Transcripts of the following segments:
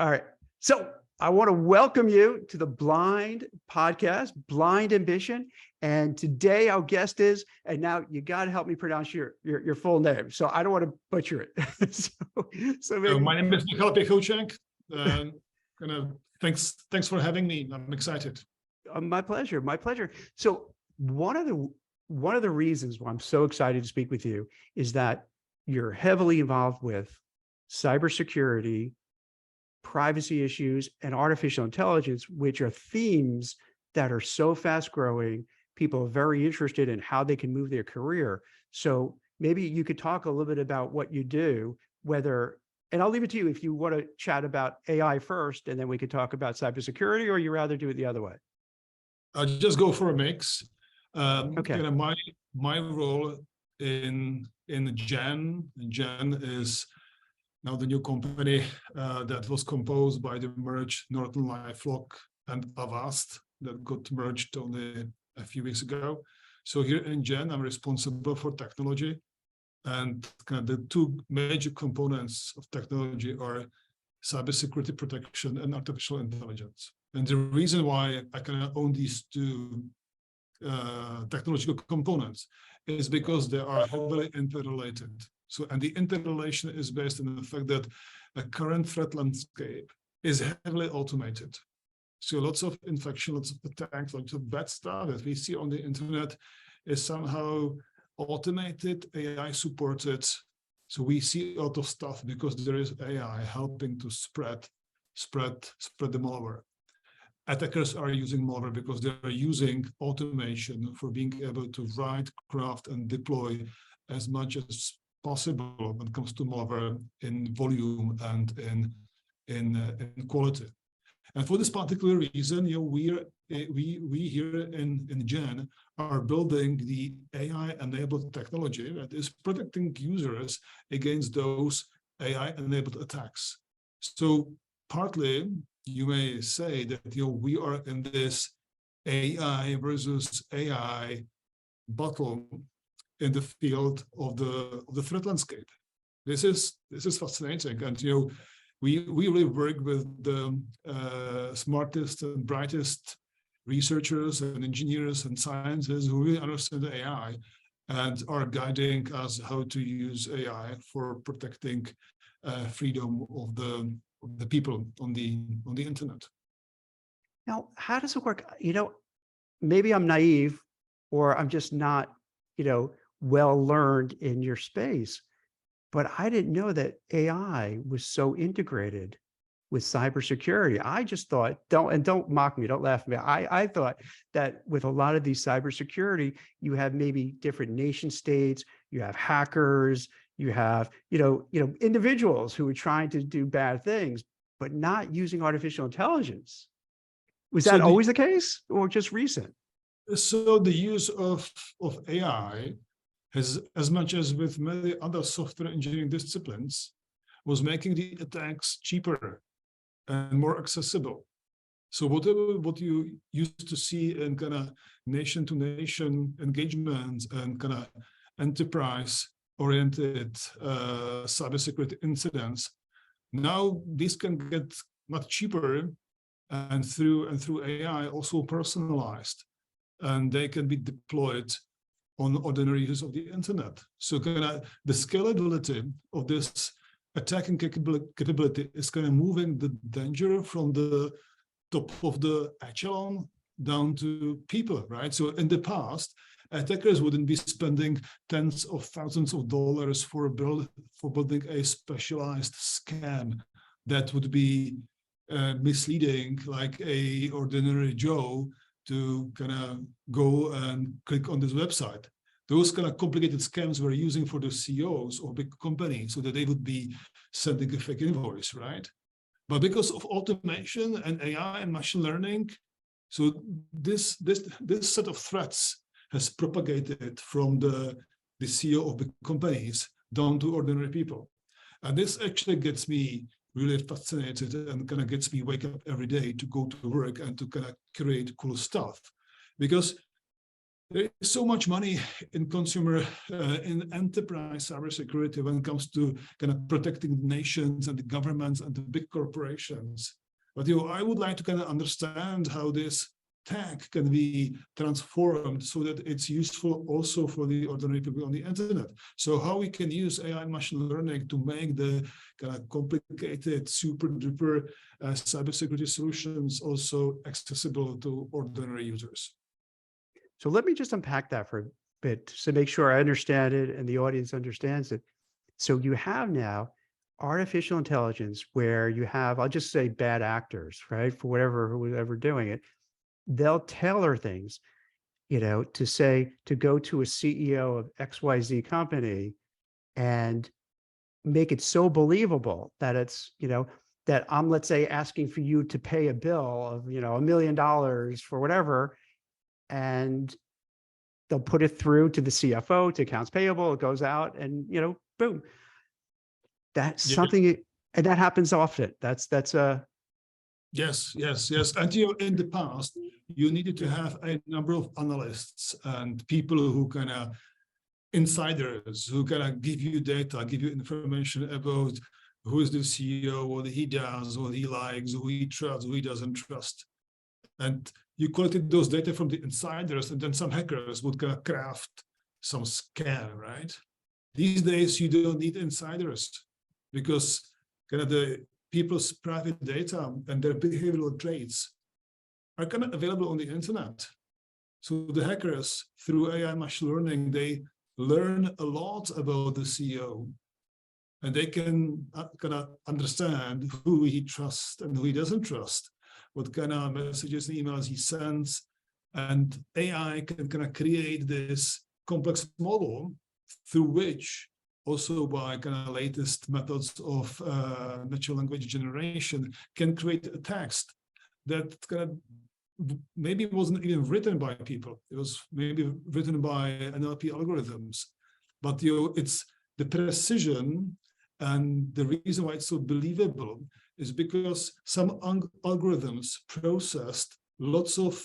All right. So I want to welcome you to the Blind Podcast, Blind Ambition. And today our guest is, and now you got to help me pronounce your full name. So I don't want to butcher it. so maybe... my name is Michal Pechoucek. Thanks for having me. I'm excited. My pleasure. My pleasure. So one of the reasons why I'm so excited to speak with you is that you're heavily involved with cybersecurity, privacy issues, and artificial intelligence, which are themes that are so fast growing. People are very interested in how they can move their career. So maybe you could talk a little bit about what you do, and I'll leave it to you if you want to chat about AI first, and then we could talk about cybersecurity, or you rather do it the other way. I'll just go for a mix. Okay. My role in Gen is now the new company that was composed by the merge NortonLifeLock and Avast that got merged only a few weeks ago. So here in Gen, I'm responsible for technology, and kind of the two major components of technology are cybersecurity protection and artificial intelligence. And the reason why I kind of own these two technological components is because they are heavily interrelated. So, and the interrelation is based on the fact that the current threat landscape is heavily automated. So lots of infection, lots of attacks, lots of bad stuff that we see on the internet is somehow automated, AI supported. So we see a lot of stuff because there is AI helping to spread the malware. Attackers are using malware because they are using automation for being able to write, craft, and deploy as much as possible when it comes to malware in volume and in quality. And for this particular reason, we here in Gen are building the AI-enabled technology that is protecting users against those AI-enabled attacks. So partly, you may say that we are in this AI versus AI battle in the field of the threat landscape. This is fascinating, and we really work with the smartest and brightest researchers and engineers and scientists who really understand AI and are guiding us how to use AI for protecting freedom of the people on the internet. Now, how does it work? Maybe I'm naive, or I'm just not, well learned in your space, but I didn't know that AI was so integrated with cybersecurity. I just thought, don't mock me, don't laugh at me. I thought that with a lot of these cybersecurity, you have maybe different nation states, you have hackers, you have, individuals who are trying to do bad things, but not using artificial intelligence. Was that always the case, or just recent? So the use of AI has, as much as with many other software engineering disciplines, was making the attacks cheaper and more accessible. So what you used to see in kind of nation-to-nation engagements and kind of enterprise-oriented cybersecurity incidents, now these can get much cheaper and through AI also personalized, and they can be deployed on ordinary use of the internet. So kind of the scalability of this attacking capability is kind of moving the danger from the top of the echelon down to people, right? So in the past, attackers wouldn't be spending tens of thousands of dollars for building a specialized scam that would be misleading, like a ordinary Joe to kind of go and click on this website. Those kind of complicated scams we're using for the CEOs of big companies so that they would be sending a fake invoice, right? But because of automation and AI and machine learning, so this set of threats has propagated from the CEO of big companies down to ordinary people. And this actually gets me really fascinated and kind of gets me wake up every day to go to work and to kind of create cool stuff. Because There is so much money in consumer, in enterprise cybersecurity when it comes to kind of protecting nations and the governments and the big corporations. But I would like to kind of understand how this tech can be transformed so that it's useful also for the ordinary people on the internet. So how we can use AI and machine learning to make the kind of complicated, super duper cybersecurity solutions also accessible to ordinary users. So let me just unpack that for a bit to make sure I understand it and the audience understands it. So you have now artificial intelligence where you have, I'll just say bad actors, right? For whoever doing it, they'll tailor things, to say, to go to a CEO of XYZ company and make it so believable that it's, that I'm, let's say, asking for you to pay a bill of, $1 million for whatever, and they'll put it through to the CFO, to accounts payable, it goes out and, boom. That's Yeah. something, and that happens often. That's Yes. And in the past, you needed to have a number of analysts and people who kind of insiders who kind of give you data, give you information about who is the CEO, what he does, what he likes, who he trusts, who he doesn't trust. And you collected those data from the insiders, and then some hackers would kind of craft some scam, right? These days, you don't need insiders because kind of the people's private data and their behavioral traits are kind of available on the internet. So the hackers, through AI machine learning, they learn a lot about the CEO, and they can kind of understand who he trusts and who he doesn't trust, what kind of messages and emails he sends, and AI can kind of create this complex model through which, also by kind of latest methods of natural language generation, can create a text that kind of maybe wasn't even written by people. It was maybe written by NLP algorithms, but it's the precision, and the reason why it's so believable is because some algorithms processed lots of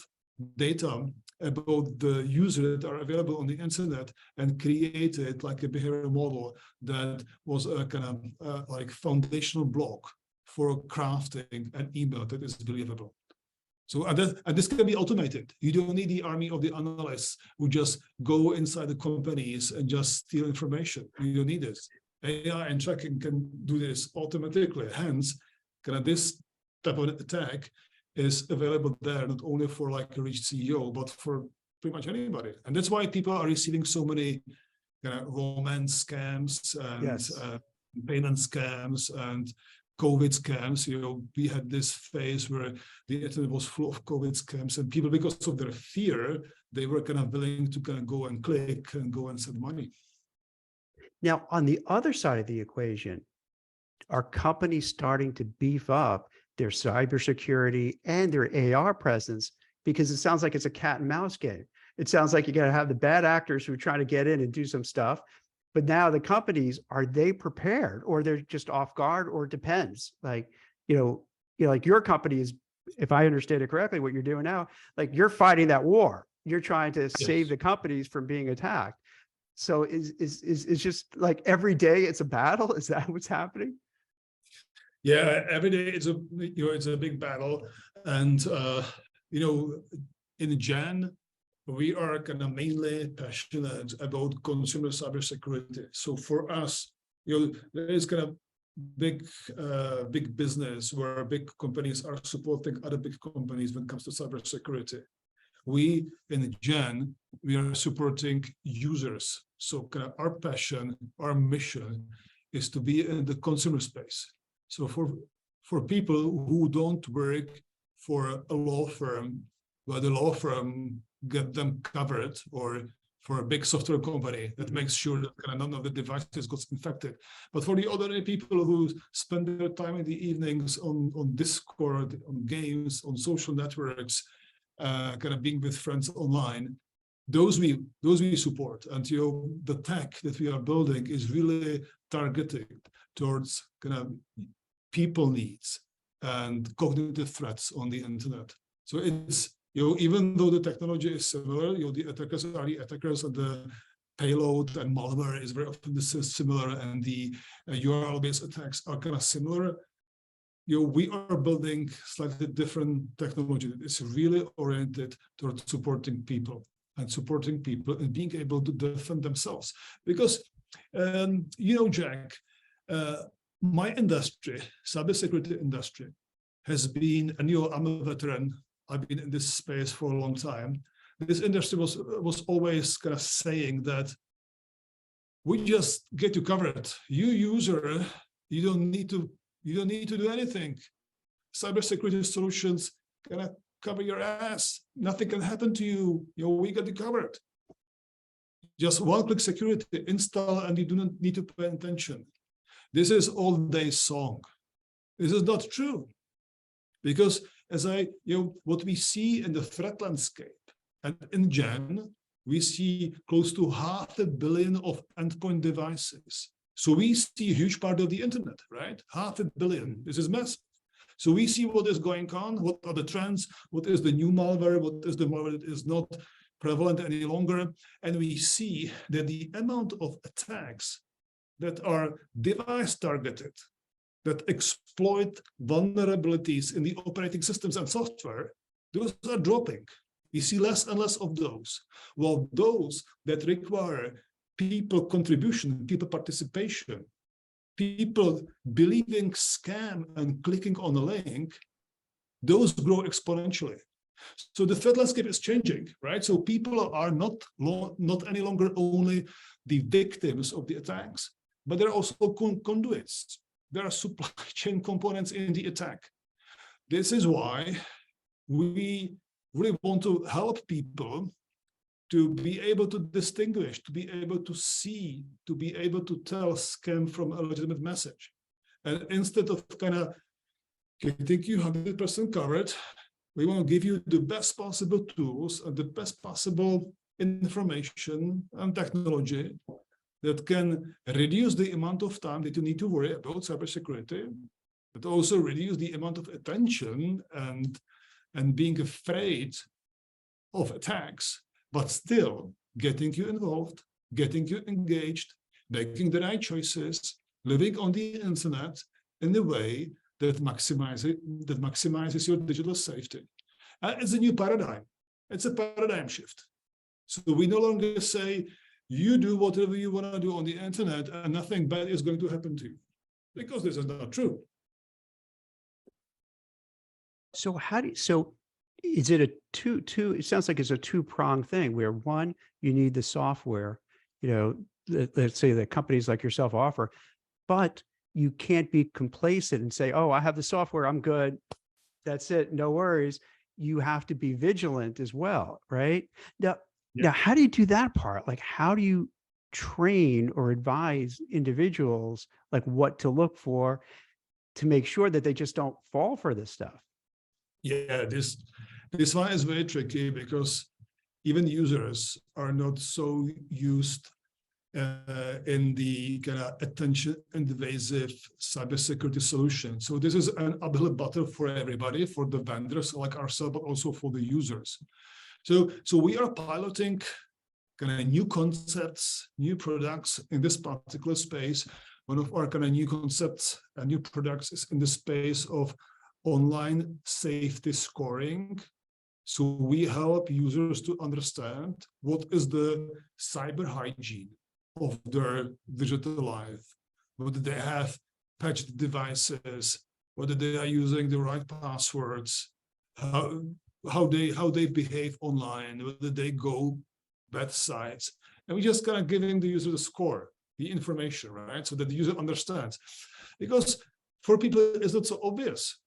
data about the user that are available on the internet and created like a behavioral model that was a kind of like foundational block for crafting an email that is believable. So, and this can be automated. You don't need the army of the analysts who just go inside the companies and just steal information. You don't need this. AI and tracking can do this automatically. Hence, kind of this type of attack is available there, not only for like a rich CEO, but for pretty much anybody. And that's why people are receiving so many kind of romance scams and yes. payment scams and COVID scams. We had this phase where the internet was full of COVID scams, and people, because of their fear, they were kind of willing to kind of go and click and go and send money. Now, on the other side of the equation, are companies starting to beef up their cybersecurity and their AR presence? Because it sounds like it's a cat and mouse game. It sounds like you got to have the bad actors who are trying to get in and do some stuff. But now the companies, are they prepared, or they're just off guard, or it depends? Like, like your company is, if I understand it correctly, what you're doing now, like you're fighting that war. You're trying to save the companies from being attacked. So is just like every day it's a battle? Is that what's happening? Yeah, every day it's a big battle, and in Jan we are kind of mainly passionate about consumer cybersecurity. So for us, there is kind of big business where big companies are supporting other big companies when it comes to cybersecurity. We in Gen, we are supporting users. So kind of our passion, our mission is to be in the consumer space. So for people who don't work for a law firm, where the law firm get them covered, or for a big software company that makes sure that kind of none of the devices got infected. But for the ordinary people who spend their time in the evenings on Discord, on games, on social networks, kind of being with friends online, those we support. And the tech that we are building is really targeted towards kind of people needs and cognitive threats on the internet. So it's even though the technology is similar, the attackers are the attackers, and the payload and malware is very often similar, and the URL-based attacks are kind of similar. We are building slightly different technology that is really oriented towards supporting people and being able to defend themselves. Because, Jack, my industry, cybersecurity industry, has been, and I'm a veteran, I've been in this space for a long time. This industry was always kind of saying that we just get you covered. You user, you don't need to do anything. Cybersecurity solutions gonna cover your ass. Nothing can happen to you. We got you covered. Just one-click security, install, and you do not need to pay attention. This is all day song. This is not true, because what we see in the threat landscape, and in Gen, we see close to 500 million of endpoint devices. So we see a huge part of the internet, right? 500 million. This is massive. So we see what is going on, what are the trends, what is the new malware, what is the malware that is not prevalent any longer. And we see that the amount of attacks that are device targeted, that exploit vulnerabilities in the operating systems and software, those are dropping. We see less and less of those. While those that require people contribution, people participation, people believing scam and clicking on a link, those grow exponentially. So the threat landscape is changing, right? So people are not any longer only the victims of the attacks, but they're also conduits. There are supply chain components in the attack. This is why we really want to help people to be able to distinguish, to be able to see, to be able to tell scam from a legitimate message. And instead of kind of getting you 100% covered, we want to give you the best possible tools and the best possible information and technology that can reduce the amount of time that you need to worry about cybersecurity, but also reduce the amount of attention and being afraid of attacks, but still getting you involved, getting you engaged, making the right choices, living on the internet in a way that maximizes your digital safety. It's a new paradigm. It's a paradigm shift. So we no longer say, you do whatever you want to do on the internet and nothing bad is going to happen to you, because this is not true. So is it a two, it sounds like it's a two-pronged thing where one, you need the software, let's say that companies like yourself offer, but you can't be complacent and say, oh, I have the software, I'm good. That's it. No worries. You have to be vigilant as well, right? Now, how do you do that part? Like, how do you train or advise individuals like what to look for to make sure that they just don't fall for this stuff? Yeah, this one is very tricky because even users are not so used in the kind of attention invasive cybersecurity solution. So this is an uphill battle for everybody, for the vendors like ourselves, but also for the users. So we are piloting kind of new concepts, new products in this particular space. One of our kind of new concepts and new products is in the space of online safety scoring. So we help users to understand what is the cyber hygiene of their digital life, whether they have patched devices, whether they are using the right passwords, how they behave online, whether they go bad sites. And we just kind of giving the user the score, the information, right? So that the user understands. Because for people, it's not so obvious.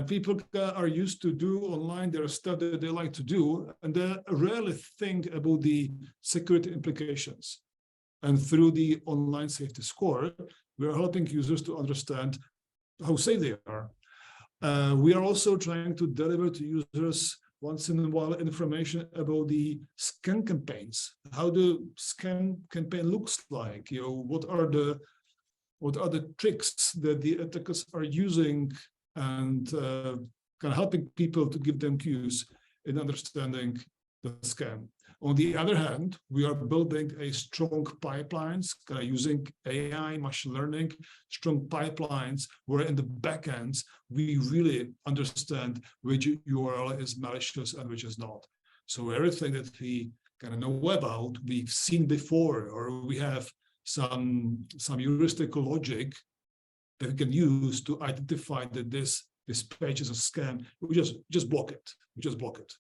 People are used to do online, there are stuff that they like to do, and they rarely think about the security implications. And through the online safety score, we're helping users to understand how safe they are. We are also trying to deliver to users once in a while information about the scam campaigns, how the scam campaign looks like, what are the tricks that the attackers are using, and kind of helping people to give them cues. in understanding the scam. On the other hand, we are building a strong pipelines using AI, machine learning, strong pipelines where in the backends, we really understand which URL is malicious and which is not. So everything that we kind of know about, we've seen before, or we have some heuristical logic that we can use to identify that this page is a scam. We just block it. We just block it.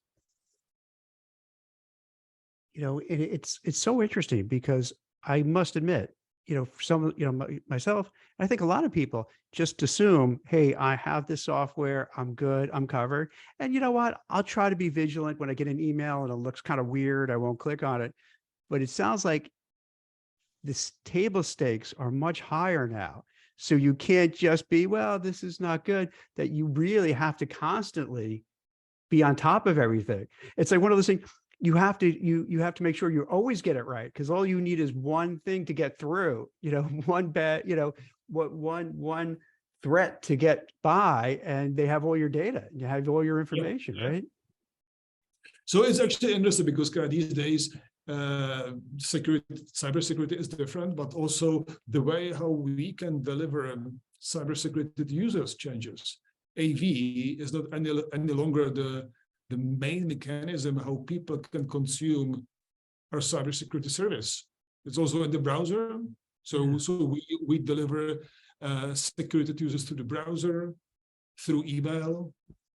You know, it's so interesting because I must admit, you know, for some, you know, myself, I think a lot of people just assume, hey, I have this software, I'm good, I'm covered. And you know what? I'll try to be vigilant when I get an email and it looks kind of weird. I won't click on it. But it sounds like this table stakes are much higher now. So you can't just be, well, this is not good, that you really have to constantly be on top of everything. It's like one of those things, you have to make sure you always get it right, because all you need is one thing to get through, you know, one bad, you know, one threat to get by, and they have all your data, you have all your information, Yeah. right? So it's actually interesting because these days, cybersecurity is different, but also the way how we can deliver cybersecurity to users changes. AV is not any longer the main mechanism how people can consume our cybersecurity service. It's also in the browser. So we deliver security to users through the browser, through email.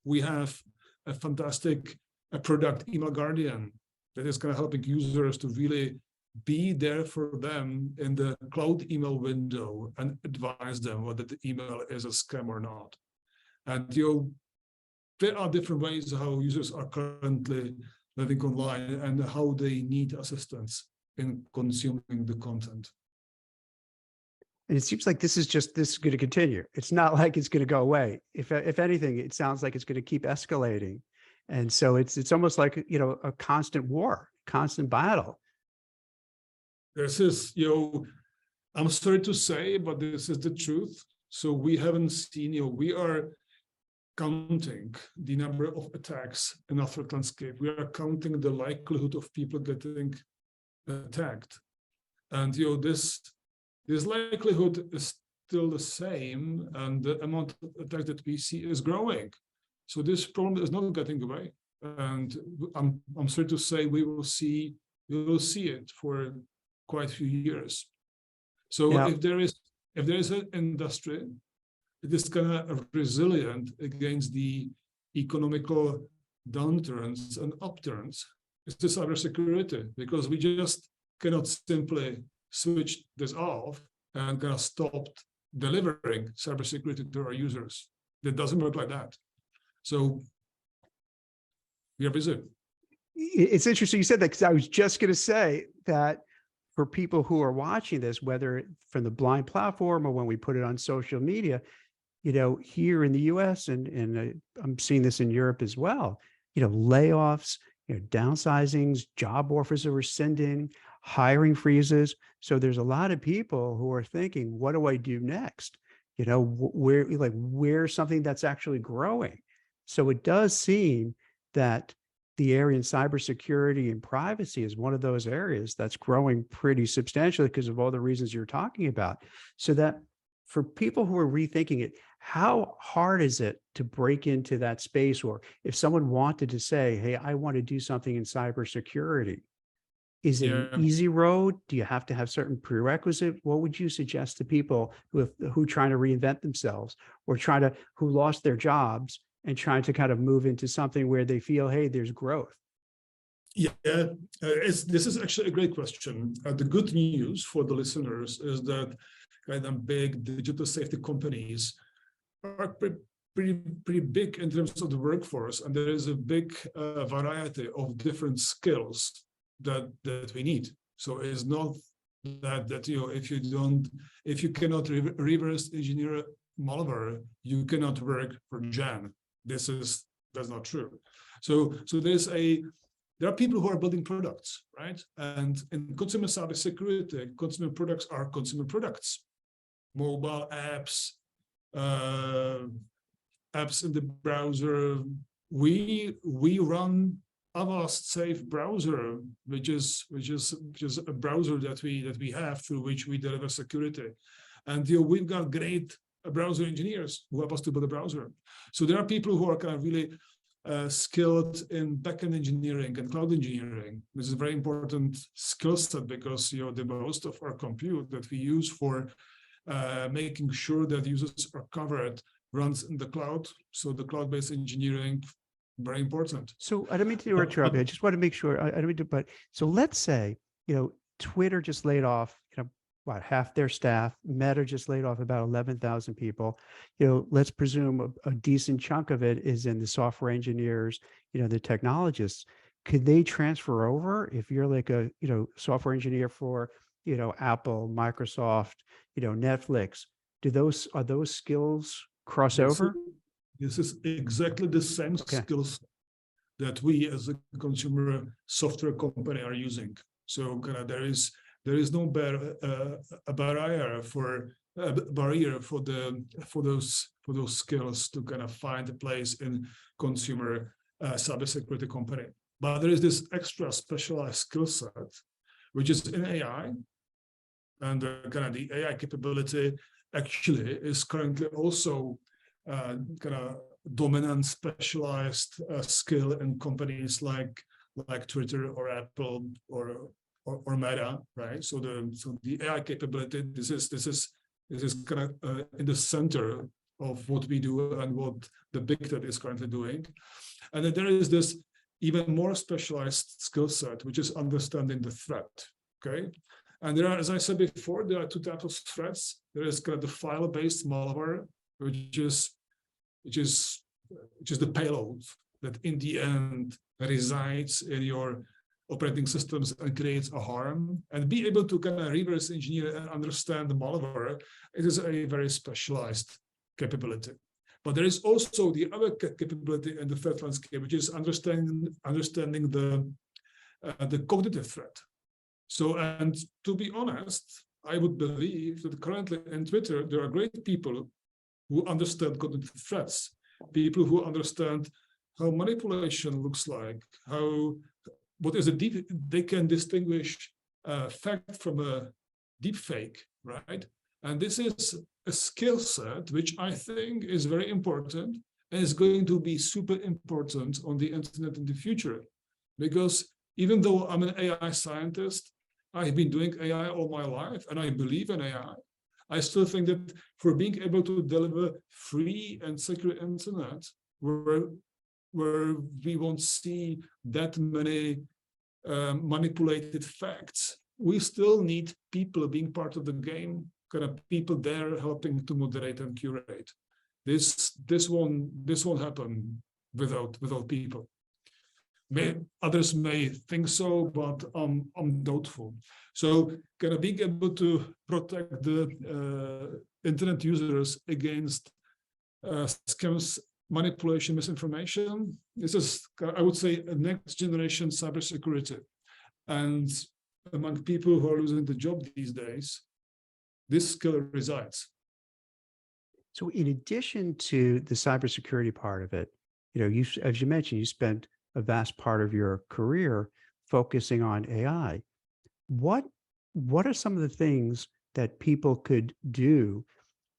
We have a fantastic product, Email Guardian, that is kind of helping users to really be there for them in the cloud email window and advise them whether the email is a scam or not. And there are different ways how users are currently living online and how they need assistance in consuming the content. And it seems like this is going to continue. It's not like it's going to go away. If anything, it sounds like it's going to keep escalating. And so it's almost like, you know, a constant war, constant battle. This is, I'm sorry to say, but this is the truth. So we haven't seen, we are counting the number of attacks in our threat landscape. We are counting the likelihood of people getting attacked. And, this likelihood is still the same, and the amount of attacks that we see is growing. So this problem is not getting away. And I'm sorry to say we will see it for quite a few years. So if there is an industry that is kind of resilient against the economical downturns and upturns, it's the cybersecurity, because we just cannot simply switch this off and kind of stop delivering cybersecurity to our users. It doesn't work like that. So we are busy. It's interesting you said that, because I was just going to say that for people who are watching this, whether from the blind platform or when we put it on social media, here in the US and I'm seeing this in Europe as well, layoffs, downsizings, job offers are rescinding, hiring freezes. So there's a lot of people who are thinking, what do I do next? Where's something that's actually growing? So it does seem that the area in cybersecurity and privacy is one of those areas that's growing pretty substantially because of all the reasons you're talking about. So that for people who are rethinking it, how hard is it to break into that space? Or if someone wanted to say, hey, I want to do something in cybersecurity, is it an easy road? Do you have to have certain prerequisites? What would you suggest to people who trying to reinvent themselves or who lost their jobs and trying to kind of move into something where they feel, hey, there's growth? This is actually a great question. The good news for the listeners is that kind of big digital safety companies are pretty big in terms of the workforce, and there is a big variety of different skills that we need. So it's not that if you cannot reverse engineer malware, you cannot work for Jan. That's not true. So there are people who are building products, right? And in consumer cybersecurity, consumer products are consumer products, mobile apps, apps in the browser. We run Avast Safe browser, which is a browser that we have through which we deliver security, and we've got great browser engineers who help us to build a browser. So there are people who are kind of really skilled in backend engineering and cloud engineering. This is a very important skill set because the most of our compute that we use for making sure that users are covered runs in the cloud. So the cloud-based engineering, very important. So I don't mean to interrupt you. I just want to make sure. I don't mean to, but so let's say, Twitter just laid off, what, half their staff. Meta just laid off about 11,000 people. Let's presume a decent chunk of it is in the software engineers, the technologists. Could they transfer over if you're like a, software engineer for, Apple, Microsoft, Netflix? Are those skills cross over? This is exactly the same skills that we as a consumer software company are using. So there is no barrier for those skills to kind of find a place in consumer cybersecurity company. But there is this extra specialized skill set, which is in AI, and the AI capability actually is currently also dominant specialized skill in companies like Twitter or Apple or Meta, right? So the AI capability, this is kind of in the center of what we do and what the big data is currently doing. And then there is this even more specialized skill set, which is understanding the threat. Okay. And there are, as I said before, there are two types of threats. There is kind of the file-based malware, which is the payload that in the end resides in your operating systems and creates a harm. And be able to kind of reverse engineer and understand the malware, it is a very specialized capability. But there is also the other capability in the threat landscape, which is understanding the cognitive threat. So, and to be honest, I would believe that currently in Twitter, there are great people who understand cognitive threats, people who understand how manipulation looks like, what is a deep, they can distinguish fact from a deep fake, right? And this is a skill set which I think is very important and is going to be super important on the internet in the future. Because even though I'm an AI scientist, I've been doing AI all my life and I believe in AI. I still think that for being able to deliver free and secure internet where we won't see that many manipulated facts, we still need people being part of the game, kind of people there helping to moderate and curate. This won't happen without people. Others may think so, but I'm doubtful. So kind of being able to protect the internet users against scams, manipulation, misinformation, this is, I would say, a next generation cybersecurity. And among people who are losing the job these days, this skill resides. So in addition to the cybersecurity part of it, as you mentioned, you spent a vast part of your career focusing on AI. What are some of the things that people could do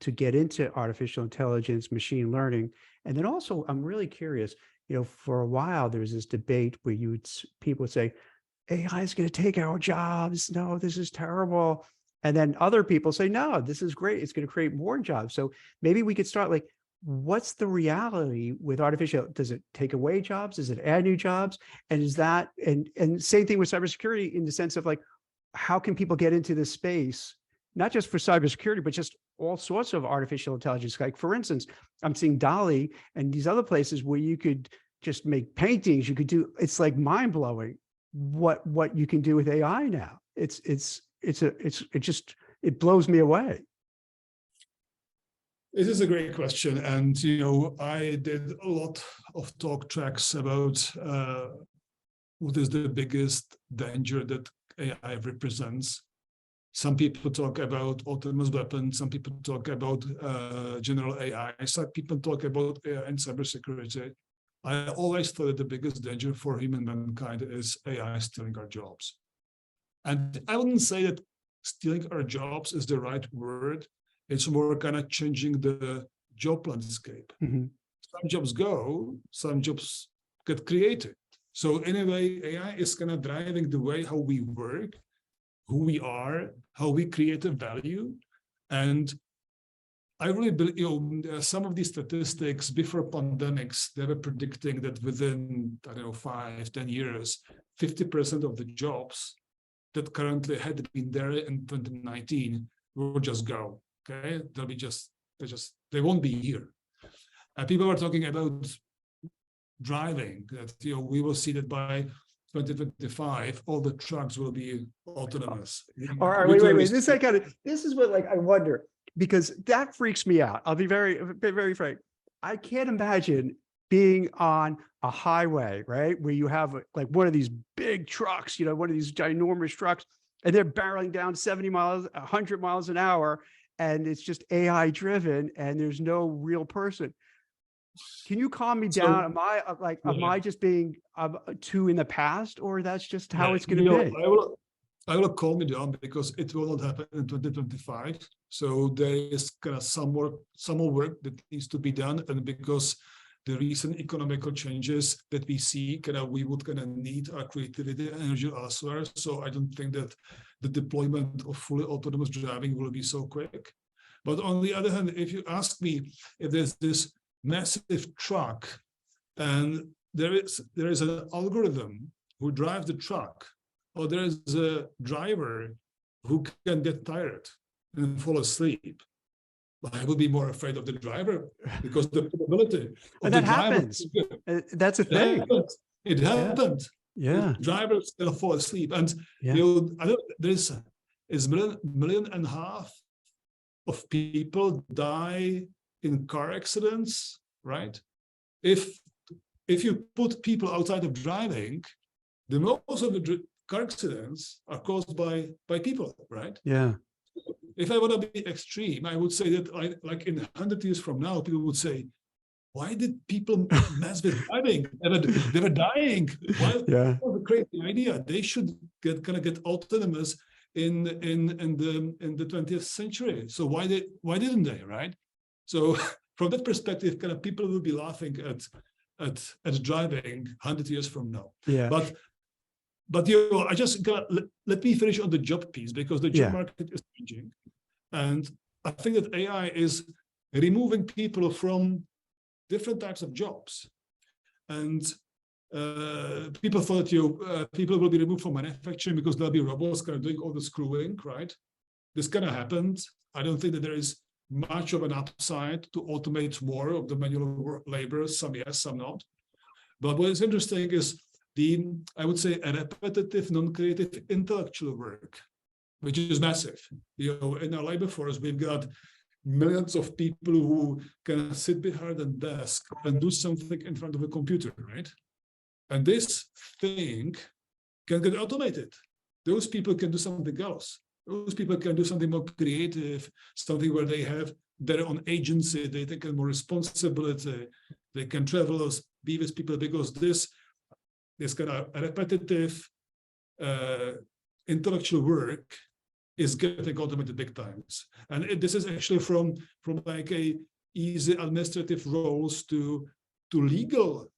to get into artificial intelligence, machine learning? And then also, I'm really curious, for a while, there was this debate where people would say, AI is going to take our jobs. No, this is terrible. And then other people say, no, this is great. It's going to create more jobs. So maybe we could start like, what's the reality with artificial? Does it take away jobs? Does it add new jobs? And is that, and same thing with cybersecurity in the sense of like, how can people get into this space, not just for cybersecurity, but just all sorts of artificial intelligence? Like, for instance, I'm seeing DALL-E and these other places where you could just make paintings. You could do, it's like mind blowing what you can do with AI now. It blows me away. This is a great question. And, I did a lot of talk tracks about what is the biggest danger that AI represents. Some people talk about autonomous weapons. Some people talk about general AI. Some people talk about AI and cybersecurity. I always thought that the biggest danger for human mankind is AI stealing our jobs. And I wouldn't say that stealing our jobs is the right word. It's more kind of changing the job landscape. Mm-hmm. Some jobs go, some jobs get created. So anyway, AI is kind of driving the way how we work, who we are, how we create a value. And I really believe, some of these statistics before pandemics, they were predicting that within, I don't know, 5-10 years, 50% of the jobs that currently had been there in 2019 will just go. Okay, they won't be here. People were talking about driving, that we will see that by 2025 all the trucks will be autonomous. All right, wait. This is what I wonder, because that freaks me out. I'll be very frank. I can't imagine being on a highway, right, where you have one of these big trucks, one of these ginormous trucks, and they're barreling down 70 miles, 100 miles an hour, and it's just AI driven, and there's no real person. Can you calm me down? Am I just being too in the past, or that's just how it's going to be? I will calm you down, because it will not happen in 2025. So there is kind of some more work that needs to be done, and because the recent economical changes that we see, we would need our creativity and energy elsewhere. So I don't think that the deployment of fully autonomous driving will be so quick. But on the other hand, if you ask me if there's this massive truck and there is an algorithm who drives the truck, or there is a driver who can get tired and fall asleep, I would be more afraid of the driver, because the probability of the happens. That's a thing. It happened. Yeah. The driver's gonna fall asleep, and there's 1.5 million of people die in car accidents, right? If you put people outside of driving, the most of the car accidents are caused by people, right? Yeah. If I want to be extreme, I would say that in 100 years from now, people would say, why did people mess with driving? They were dying. Why? Yeah. That was a crazy idea. They should get autonomous in the 20th century. So why didn't they, right? So from that perspective, people will be laughing at driving 100 years from now. Yeah. But I just let me finish on the job piece, because the job market is changing, and I think that AI is removing people from different types of jobs, and people thought people will be removed from manufacturing because there'll be robots doing all the screwing, right? This happened. I don't think that there is much of an upside to automate more of the manual labor. Some yes, some not. But what is interesting is I would say, a repetitive, non-creative intellectual work, which is massive. In our labor force, we've got millions of people who can sit behind a desk and do something in front of a computer, right? And this thing can get automated. Those people can do something else. Those people can do something more creative, something where they have their own agency, they take on more responsibility, they can travel, be with people, because this repetitive intellectual work is getting automated big times. And this is actually from a easy administrative roles to legal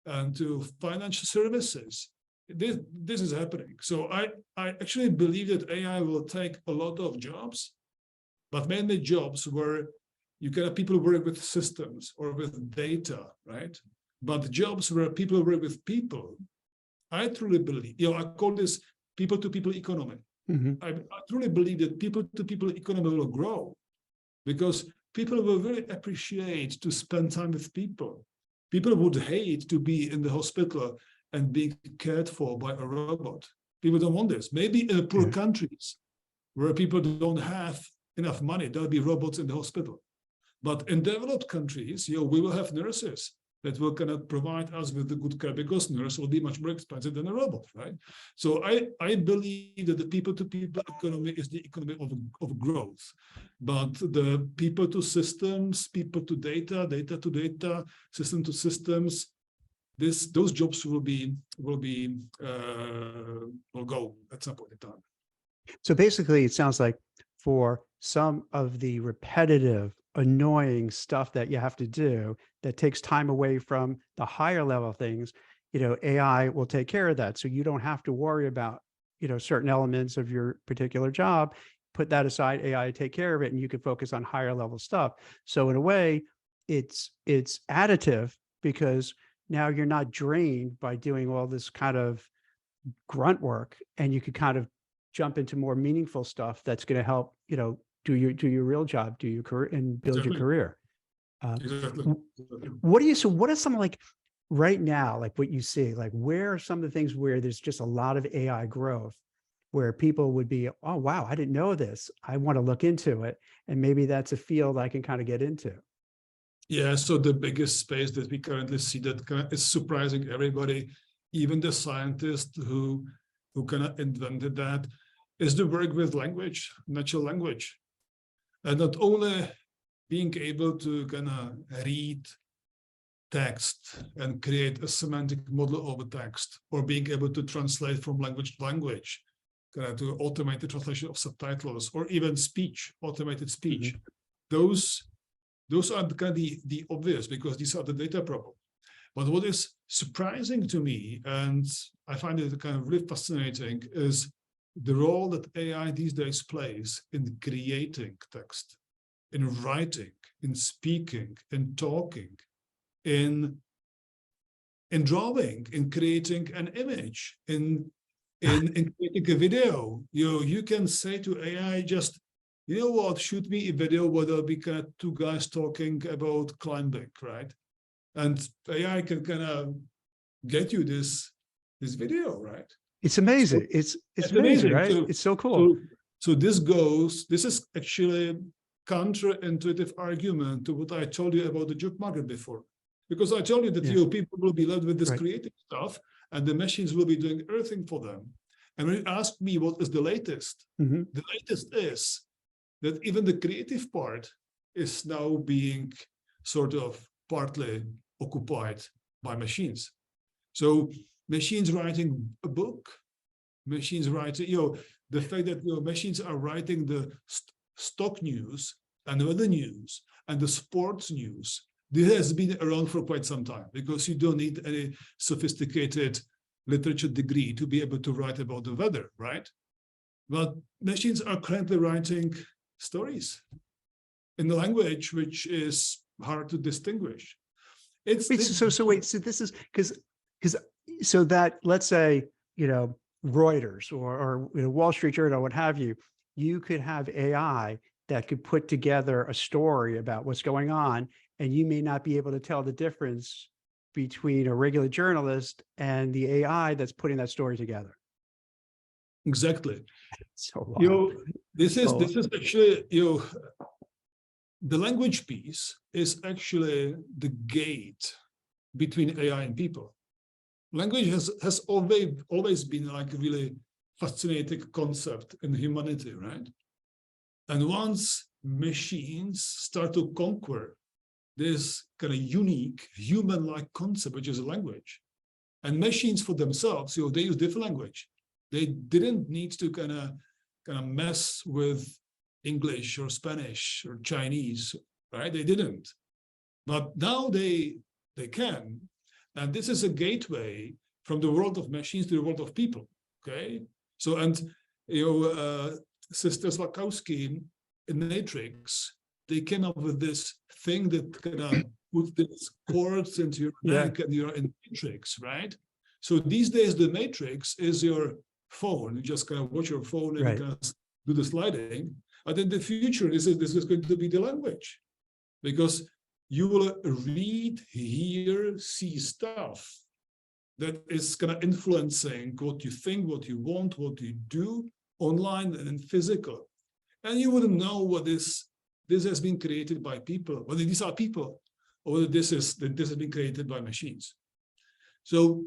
and to financial services. This is happening. So I actually believe that AI will take a lot of jobs, but mainly jobs where people work with systems or with data, right? But jobs where people work with people, I truly believe, I call this people-to-people economy. Mm-hmm. I truly believe that people-to-people economy will grow, because people will really appreciate to spend time with people. People would hate to be in the hospital and being cared for by a robot. People don't want this. Maybe in poor countries where people don't have enough money, there'll be robots in the hospital. But in developed countries, we will have nurses that will provide us with the good care, because nurse will be much more expensive than a robot, right? So I believe that the people-to-people economy is the economy of growth, but the people-to-systems, people-to-data, data-to-data, system-to-systems, those jobs will go at some point in time. So basically, it sounds like for some of the repetitive, annoying stuff that you have to do that takes time away from the higher level things, AI will take care of that. So you don't have to worry about, certain elements of your particular job. Put that aside, AI take care of it, and you can focus on higher level stuff. So in a way, it's additive because now you're not drained by doing all this kind of grunt work, and you could kind of jump into more meaningful stuff that's going to help, do your real job, do your career, and build your Exactly. career. Exactly. What are some, like, right now, like what you see, like where are some of the things where there's just a lot of AI growth where people would be, oh, wow, I didn't know this. I want to look into it. And maybe that's a field I can kind of get into. Yeah, so the biggest space that we currently see that is surprising everybody, even the scientists who kind of invented that, is the work with language, natural language. And not only being able to kind of read text and create a semantic model of a text, or being able to translate from language to language, kind of to automate the translation of subtitles, or even speech, automated speech. Those are kind of the obvious, because these are the data problem. But what is surprising to me, and I find it kind of really fascinating, is the role that AI these days plays in creating text, in writing, in speaking, in talking, in drawing, in creating an image, in creating a video. You can say to AI, just, you know what, shoot me a video where there'll be kind of two guys talking about climbing, right? And AI can kind of get you this video, right? It's amazing. So, it's amazing, right? So, it's so cool. So this is actually counterintuitive argument to what I told you about the job market before. Because I told you that people will be left with this creative stuff, and the machines will be doing everything for them. And when you ask me what is the latest, the latest is that even the creative part is now being sort of partly occupied by machines. So machines writing a book, machines writing, the fact that machines are writing the stock news and the weather news and the sports news, this has been around for quite some time, because you don't need any sophisticated literature degree to be able to write about the weather, right? But machines are currently writing stories in the language which is hard to distinguish. Wait, so this is because so that, let's say, Reuters or Wall Street Journal, what have you, you could have AI that could put together a story about what's going on, and you may not be able to tell the difference between a regular journalist and the AI that's putting that story together. Exactly. So wild. This is actually, the language piece is actually the gate between AI and people. Language has always been like a really fascinating concept in humanity, right? And once machines start to conquer this kind of unique human-like concept, which is a language, and machines for themselves, they use different language. They didn't need to kind of mess with English or Spanish or Chinese, right? They didn't. But now they can. And this is a gateway from the world of machines to the world of people, okay? So, and, Sisters Wachowski in Matrix, they came up with this thing that kind of puts this cords into your neck and you're in Matrix, right? So these days, the Matrix is your phone. You just kind of watch your phone and you kind of do the sliding. But in the future, this is going to be the language, because you will read, hear, see stuff that is kind of influencing what you think, what you want, what you do online and in physical. And you wouldn't know what this has been created by people, whether these are people or whether this has been created by machines. So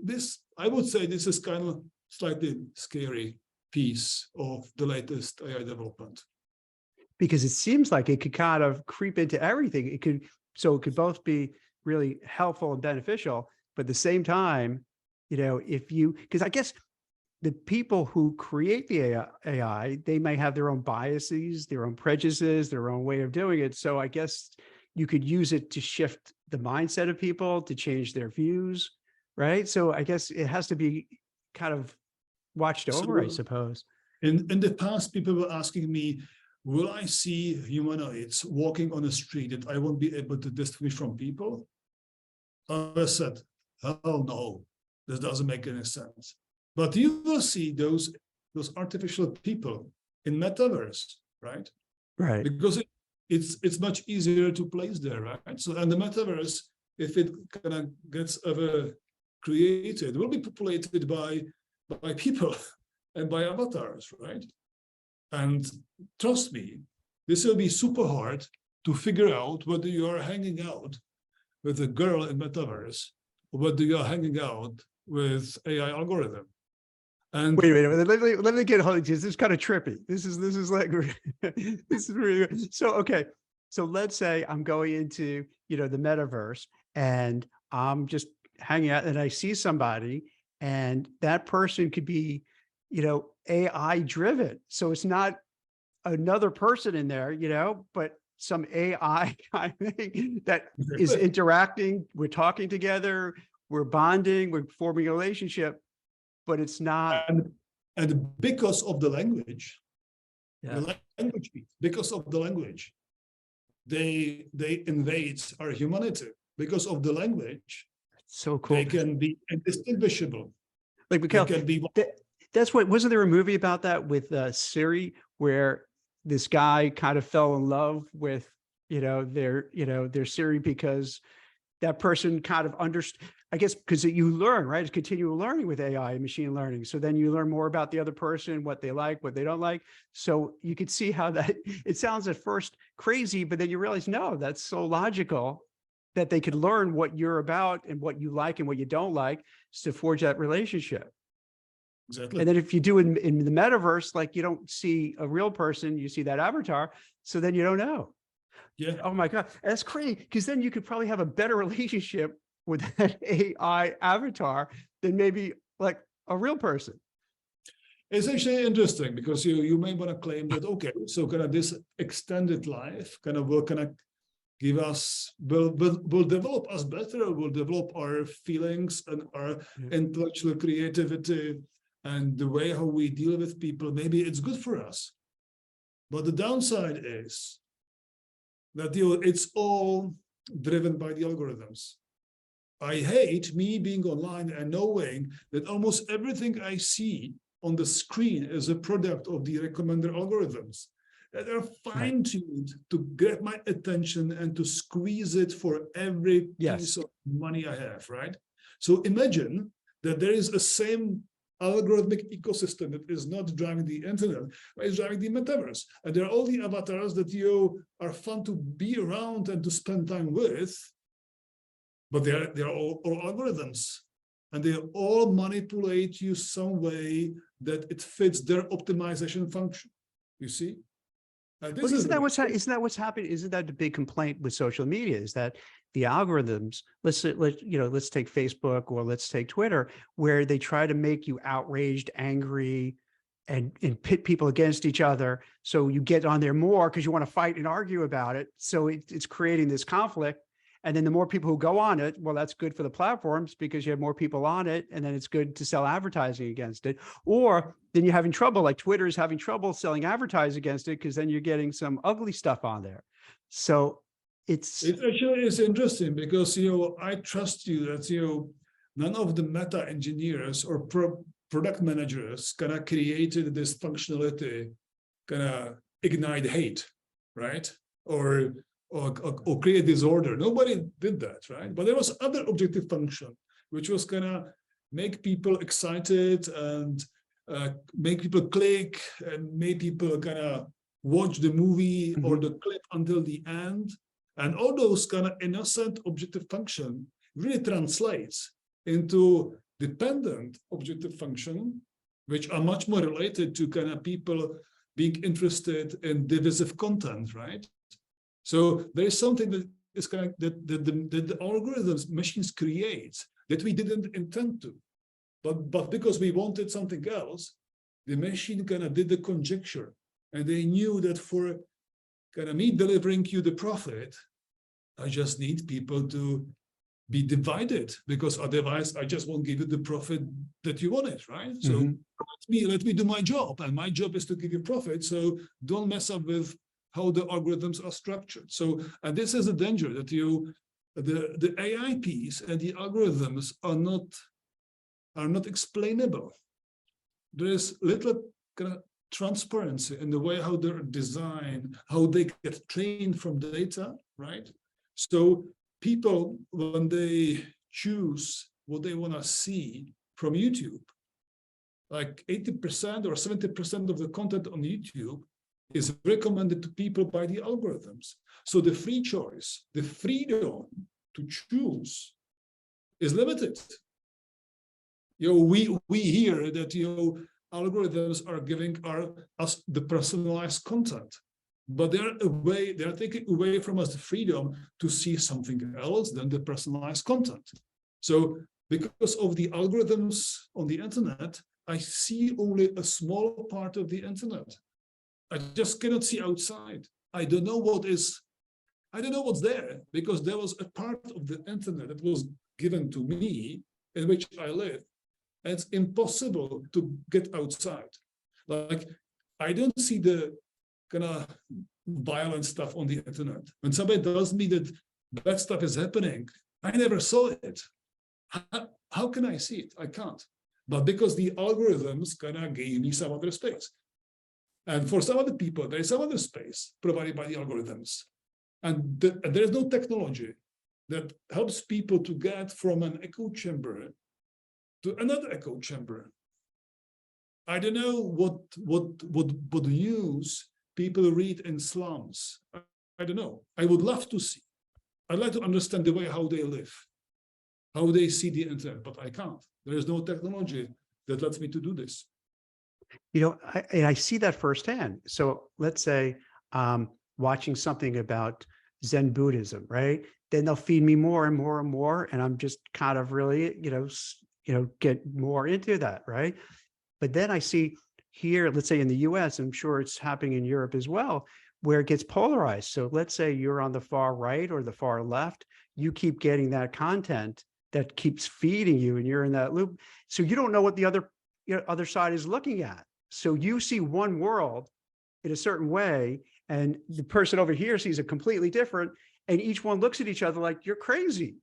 I would say this is kind of slightly scary piece of the latest AI development. Because it seems like it could kind of creep into everything. It could both be really helpful and beneficial, But at the same time, if you, because I guess the people who create the AI, they may have their own biases, their own prejudices, their own way of doing it. So I guess you could use it to shift the mindset of people, to change their views, right? So I guess it has to be kind of watched over, I So suppose. in the past, people were asking me, will I see humanoids walking on the street that I won't be able to distinguish from people? I said, hell no, this doesn't make any sense. But you will see those artificial people in metaverse, right? Right. Because it's much easier to place there, right? So, and the metaverse, if it kind of gets ever created, will be populated by people and by avatars, right? And trust me, this will be super hard to figure out whether you are hanging out with a girl in metaverse or whether you are hanging out with AI algorithm. And wait, let me get hold of this. This is kind of trippy. This is like this is really good. So okay. So let's say I'm going into the metaverse and I'm just hanging out and I see somebody and that person could be AI driven. So it's not another person in there, but some AI kind of thing that is interacting. We're talking together, we're bonding, we're forming a relationship, but it's not. And because of the language, Yeah. the language, because of the language, they invade our humanity. Because of the language, so cool. They can be indistinguishable. Like Michal, can be. That's what, wasn't there a movie about that with Siri, where this guy kind of fell in love with their Siri because that person kind of understood, I guess, because you learn, right? It's continual learning with AI and machine learning. So then you learn more about the other person, what they like, what they don't like. So you could see how that, it sounds at first crazy, but then you realize, no, that's so logical that they could learn what you're about and what you like and what you don't like to forge that relationship. Exactly. And then if you do in the metaverse, like you don't see a real person, you see that avatar. So then you don't know. Yeah. Oh my God. That's crazy. Because then you could probably have a better relationship with that AI avatar than maybe like a real person. It's actually interesting because you may want to claim that, okay, so kind of this extended life kind of will kind of give us, will develop us better, will develop our feelings and our intellectual creativity and the way how we deal with people. Maybe it's good for us. But the downside is that it's all driven by the algorithms. I hate me being online and knowing that almost everything I see on the screen is a product of the recommender algorithms that are fine-tuned to get my attention and to squeeze it for every piece of money I have, right? So imagine that there is a same algorithmic ecosystem that is not driving the internet, but is driving the metaverse. And there are all the avatars that are fun to be around and to spend time with, but they're all algorithms. And they all manipulate you some way that it fits their optimization function. You see? Well, isn't that what's happening? Isn't that the big complaint with social media? Is that the algorithms? Let's take Facebook or let's take Twitter, where they try to make you outraged, angry, and pit people against each other. So you get on there more because you want to fight and argue about it. So it's creating this conflict. And then the more people who go on it, well, that's good for the platforms because you have more people on it, and then it's good to sell advertising against it. Or then you're having trouble, like Twitter is having trouble selling advertising against it because then you're getting some ugly stuff on there. So it actually is interesting because I trust you that none of the meta engineers or product managers kind of created this functionality, kind of ignite hate, right? Or create disorder. Nobody did that, right? But there was other objective function, which was gonna make people excited and make people click and make people kind of watch the movie or the clip until the end. And all those kind of innocent objective function really translates into dependent objective function, which are much more related to kind of people being interested in divisive content, right? So there is something that is kind of that the algorithms machines create that we didn't intend to. But because we wanted something else, the machine kind of did the conjecture. And they knew that for kind of me delivering you the profit, I just need people to be divided, because otherwise I just won't give you the profit that you wanted, right? So let me do my job, and my job is to give you profit. So don't mess up with how the algorithms are structured. So, and this is a danger, that the AI piece and the algorithms are not explainable. There is little kind of transparency in the way how they're designed, how they get trained from data, right? So people, when they choose what they want to see from YouTube, like 80% or 70% of the content on YouTube is recommended to people by the algorithms. So the free choice, the freedom to choose is limited. We hear that algorithms are giving us the personalized content, but they're taking away from us the freedom to see something else than the personalized content. So because of the algorithms on the internet, I see only a small part of the internet. I just cannot see outside. I don't know what's there, because there was a part of the internet that was given to me in which I live. And it's impossible to get outside. Like, I don't see the kind of violent stuff on the internet. When somebody tells me that bad stuff is happening, I never saw it. How can I see it? I can't. But because the algorithms kind of gave me some other space. And for some other people, there is some other space provided by the algorithms. And there is no technology that helps people to get from an echo chamber to another echo chamber. I don't know what news people read in slums. I don't know. I would love to see. I'd like to understand the way how they live, how they see the internet, but I can't. There is no technology that lets me to do this. I see that firsthand. So let's say watching something about Zen Buddhism, right? Then they'll feed me more and more and more, and I'm just kind of really, get more into that, right? But then I see here, let's say in the US, I'm sure it's happening in Europe as well, where it gets polarized. So let's say you're on the far right or the far left, you keep getting that content that keeps feeding you, and you're in that loop. So you don't know what the other side is looking at. So you see one world in a certain way, and the person over here sees it completely different, and each one looks at each other like, you're crazy.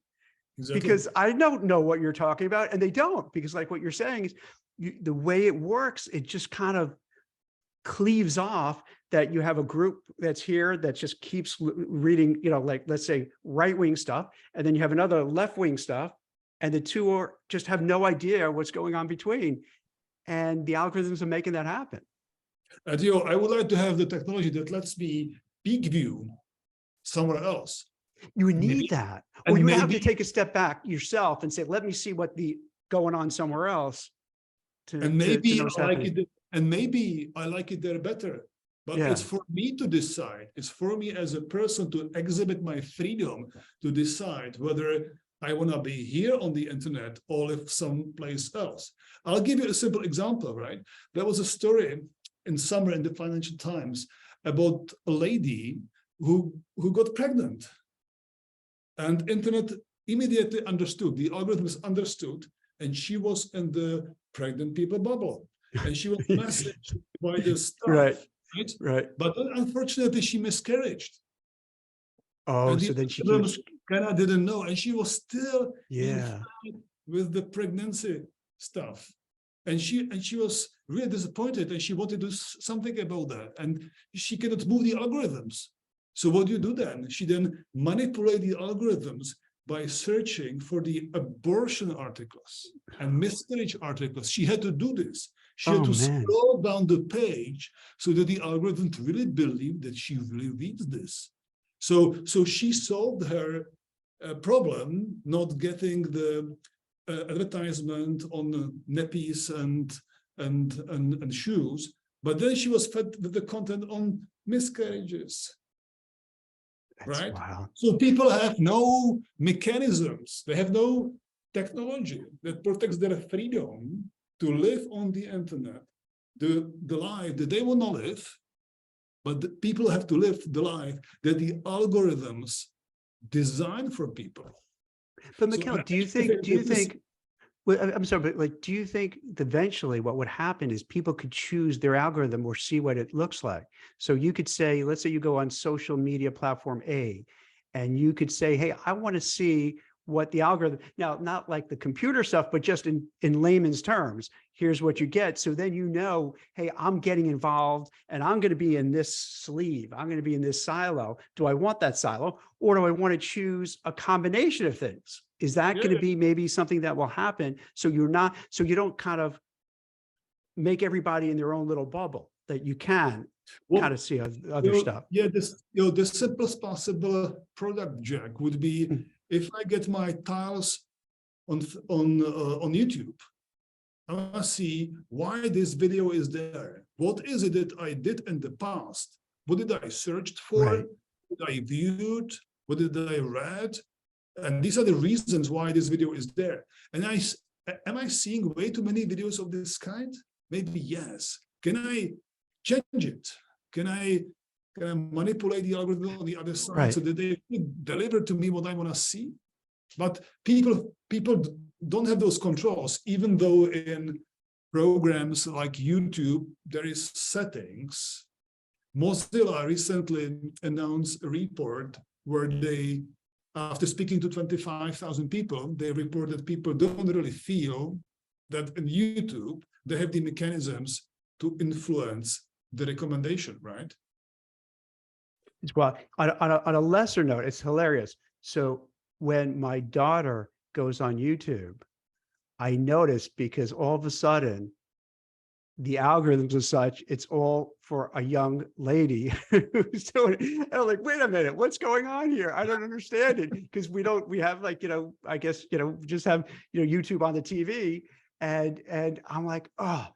Exactly. Because I don't know what you're talking about, and they don't, because like what you're saying is the way it works, it just kind of cleaves off, that you have a group that's here that just keeps reading, like let's say right-wing stuff, and then you have another left-wing stuff, and the two just have no idea what's going on between. And the algorithms are making that happen. And I would like to have the technology that lets me peek view somewhere else. You would need that, or you would have to take a step back yourself and say, "Let me see what going on somewhere else." Maybe I like it there better. But it's for me to decide. It's for me as a person to exhibit my freedom to decide whether I want to be here on the internet or live someplace else. I'll give you a simple example, right? There was a story in summer in the Financial Times about a lady who got pregnant. And internet immediately understood, the algorithms understood, and she was in the pregnant people bubble. And she was messaged by the staff. Right. But unfortunately, she miscarried. Oh, and so then she kind of didn't know, and she was still with the pregnancy stuff, and she was really disappointed, and she wanted to do something about that, and she cannot move the algorithms. So what do you do then? She then manipulate the algorithms by searching for the abortion articles and miscarriage articles. She had to do this. She had to scroll down the page so that the algorithm really believed that she really reads this. So she solved her problem, not getting the advertisement on nappies and shoes, but then she was fed with the content on miscarriages. That's right? Wild. So people have no mechanisms. They have no technology that protects their freedom to live on the internet, the life that they want to live, but the people have to live the life that the algorithms design for people. But So Michal, I do you think, well, I'm sorry, but like, do you think eventually what would happen is people could choose their algorithm or see what it looks like? So you could say, let's say you go on social media platform A, and you could say, hey, I want to see what the algorithm, now, not like the computer stuff, but just in layman's terms, here's what you get. So then you know, hey, I'm getting involved and I'm going to be in this sleeve. I'm going to be in this silo. Do I want that silo, or do I want to choose a combination of things? Is that going to be maybe something that will happen? So you don't kind of make everybody in their own little bubble, that you can kind of see other stuff. Yeah, the simplest possible product, Jack, would be if I get my tiles on YouTube, I want to see why this video is there. What is it that I did in the past? What did I search for? Right. What did I viewed? What did I read? And these are the reasons why this video is there. And am I seeing way too many videos of this kind? Maybe yes. Can I change it? Can I manipulate the algorithm on the other side so that they deliver to me what I want to see? But people don't have those controls, even though in programs like YouTube, there is settings. Mozilla recently announced a report where they, after speaking to 25,000 people, they report that people don't really feel that in YouTube, they have the mechanisms to influence the recommendation, right? Well, on a lesser note, it's hilarious. So when my daughter goes on YouTube, I notice, because all of a sudden the algorithms are such, it's all for a young lady who's doing it. And I'm like, wait a minute, what's going on here? I don't understand it, because we have like, I guess, just have, YouTube on the TV. And I'm like, oh,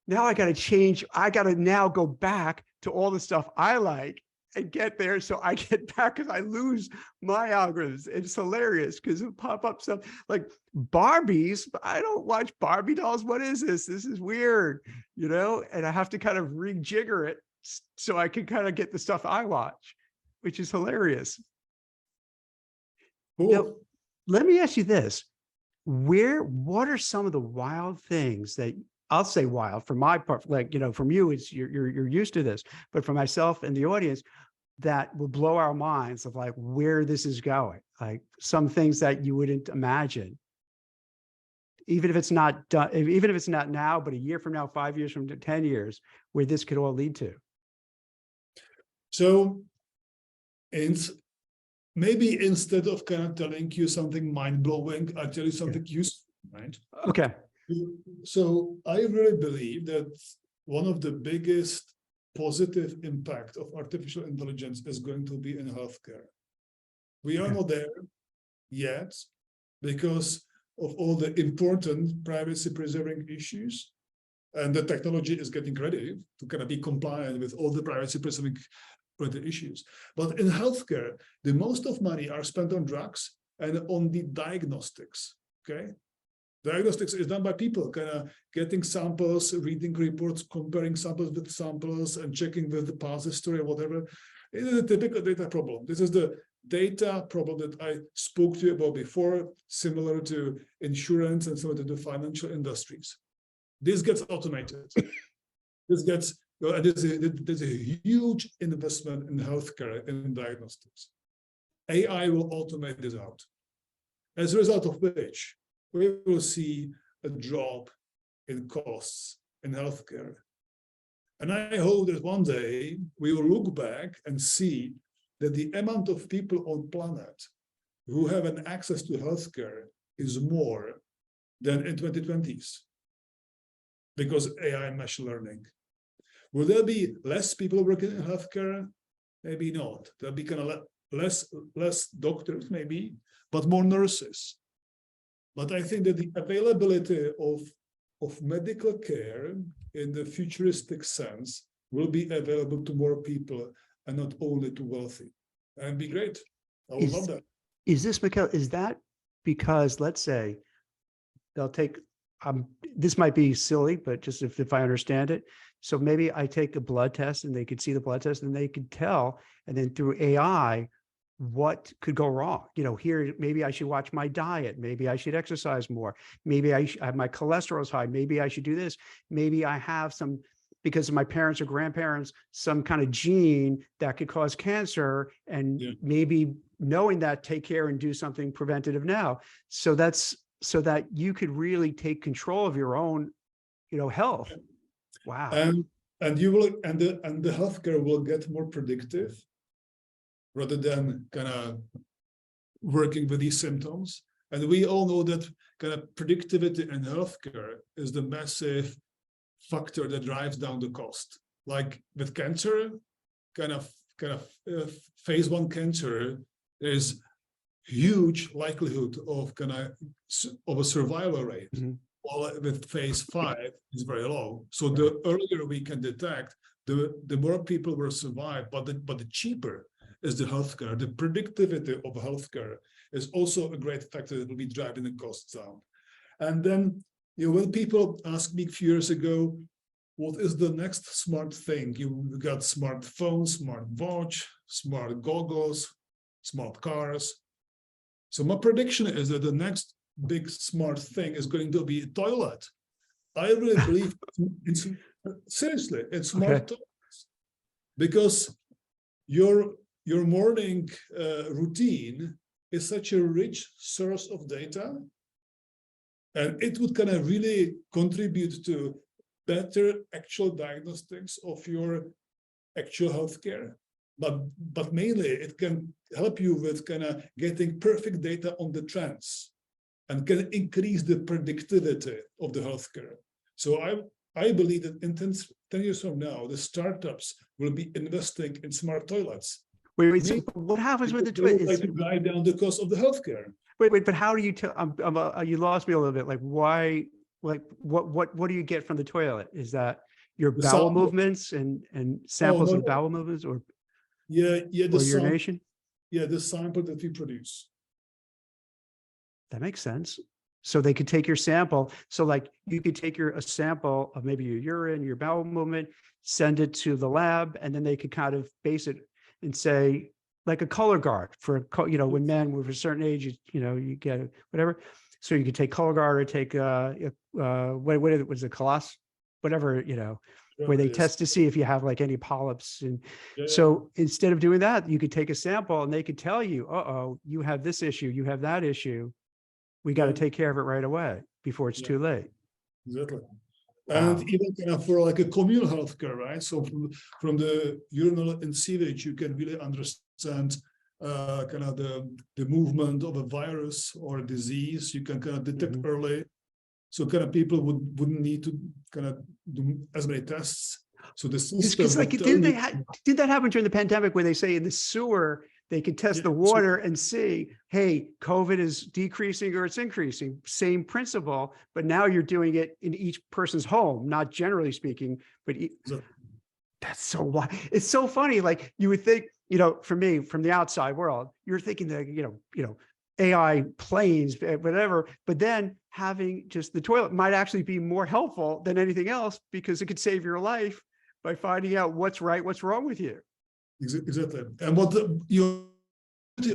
now I got to change. I got to now go back to all the stuff I like and get there. So I get back, because I lose my algorithms. It's hilarious, because it pop up stuff like Barbies. I don't watch Barbie dolls. What is this? This is weird, and I have to kind of rejigger it so I can kind of get the stuff I watch, which is hilarious. Cool. Now, let me ask you this. What are some of the wild things that, I'll say wild for my part, like, from you, it's you're used to this, but for myself and the audience, that will blow our minds of like where this is going, like some things that you wouldn't imagine, even if it's not done, even if it's not now, but a year from now, 5 years from 10 years, where this could all lead to. So, maybe instead of kind of telling you something mind-blowing, I'll tell you something useful, right? Okay. So I really believe that one of the biggest positive impact of artificial intelligence is going to be in healthcare. We are not there yet because of all the important privacy preserving issues, and the technology is getting ready to kind of be compliant with all the privacy preserving issues. But in healthcare, the most of money are spent on drugs and on the diagnostics, okay? Diagnostics is done by people kind of getting samples, reading reports, comparing samples with samples, and checking with the past history or whatever. It is a typical data problem. This is the data problem that I spoke to you about before, similar to insurance and similar to the financial industries. This gets automated. This gets, there's a huge investment in healthcare and diagnostics. AI will automate this out. As a result of which, we will see a drop in costs in healthcare. And I hope that one day we will look back and see that the amount of people on planet who have an access to healthcare is more than in 2020s because AI and machine learning. Will there be less people working in healthcare? Maybe not. There'll be kind of less doctors, maybe, but more nurses. But I think that the availability of medical care in the futuristic sense will be available to more people and not only to wealthy. And be great. I would love that. Is this, Michal, is that because, let's say, they'll take, this might be silly, but just if I understand it. So maybe I take a blood test and they could see the blood test and they could tell, and then through AI, what could go wrong? Here, maybe I should watch my diet. Maybe I should exercise more. Maybe I have my cholesterol is high. Maybe I should do this. Maybe I have some, because of my parents or grandparents, some kind of gene that could cause cancer, and maybe knowing that, take care and do something preventative now. So that you could really take control of your own, health. Wow. And you will, and the healthcare will get more predictive rather than kind of working with these symptoms. And we all know that kind of predictivity in healthcare is the massive factor that drives down the cost. Like with cancer, kind of phase 1 cancer, there's huge likelihood of a survival rate. While with phase 5 is very low. So the earlier we can detect, the more people will survive, but the cheaper is the healthcare. The predictivity of healthcare is also a great factor that will be driving the costs down. And then, when people asked me a few years ago, what is the next smart thing? You got smartphone, smart watch, smart goggles, smart cars. So my prediction is that the next big smart thing is going to be a toilet. I really believe seriously, it's smart toilets, because your morning routine is such a rich source of data, and it would kind of really contribute to better actual diagnostics of your actual healthcare. But mainly it can help you with kind of getting perfect data on the trends, and can increase the predictivity of the healthcare. So I believe that in 10 years from now, the startups will be investing in smart toilets. Wait, so what happens with the toilet? Like to drive down the cost of the healthcare. Wait, but how do you tell? You lost me a little bit. Like, why? Like, what do you get from the toilet? Is that your bowel movements and samples of bowel movements, or the urination? The sample that we produce. That makes sense. So they could take your sample. So like you could take a sample of maybe your urine, your bowel movement, send it to the lab, and then they could kind of base it and say, like a color guard for, when men with a certain age, you get whatever. So you could take color guard or take, what was it, coloss, whatever, where they test to see if you have like any polyps. And so instead of doing that, you could take a sample and they could tell you, you have this issue, you have that issue. We got to take care of it right away before it's too late. Exactly. And even kind of for like a communal healthcare, right? So from the urinal and sewage, you can really understand kind of the movement of a virus or a disease. You can kind of detect early. So kind of people wouldn't need to kind of do as many tests. So the system. Like, did that happen during the pandemic where they say in the sewer, they can test the water and see, hey, COVID is decreasing or it's increasing, same principle, but now you're doing it in each person's home, not generally speaking, but that's so wild. It's so funny. Like you would think, for me, from the outside world, you're thinking that, AI planes, whatever, but then having just the toilet might actually be more helpful than anything else, because it could save your life by finding out what's right, what's wrong with you. Exactly. And what you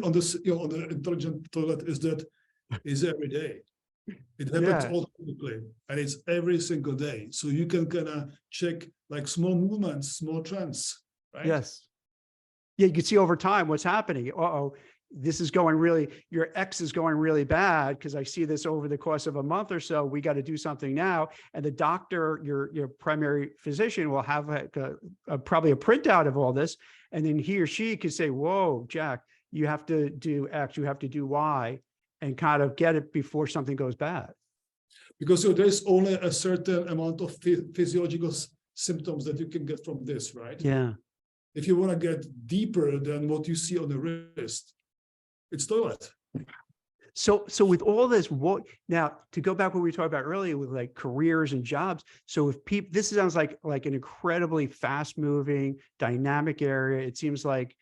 on this, on the intelligent toilet is every day. It happens automatically, and it's every single day. So you can kind of check like small movements, small trends, right? Yes. Yeah, you can see over time what's happening. This is going really, your X is going really bad because I see this over the course of a month or so. We got to do something now. And the doctor, your primary physician, will have probably a printout of all this. And then he or she could say, whoa, Jack, you have to do X, you have to do Y, and kind of get it before something goes bad. Because there's only a certain amount of physiological symptoms that you can get from this, right? Yeah. If you want to get deeper than what you see on the wrist, it's toilet. So with all this, now to go back what we talked about earlier with like careers and jobs. So if people, this sounds like an incredibly fast moving, dynamic area. It seems like